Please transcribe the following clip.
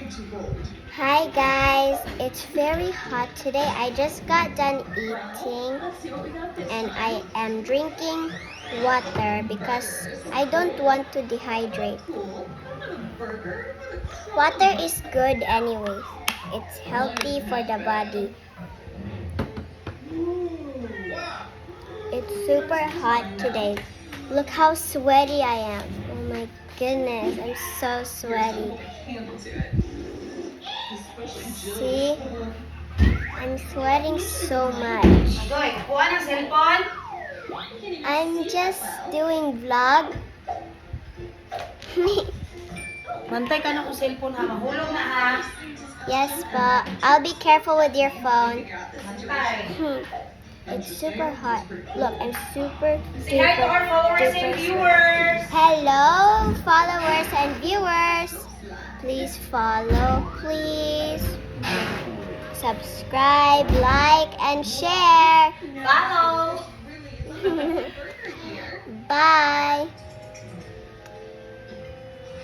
Hi guys, it's very hot today. I just got done eating and I am drinking water because I don't want to dehydrate. Water is good anyway. It's healthy for the body. It's super hot today. Look how sweaty I am. Oh my goodness, I'm so sweaty. See? I'm sweating so much. I'm just doing vlog. Bantay ka na kung cellphone ha. Mahulog na ha. Yes, but I'll be careful with your phone. Bantay. It's super hot. Look, I'm super, Say hi to our followers super and viewers. Hello, followers and viewers. Please follow, please. Subscribe, like, and share. Follow. Bye.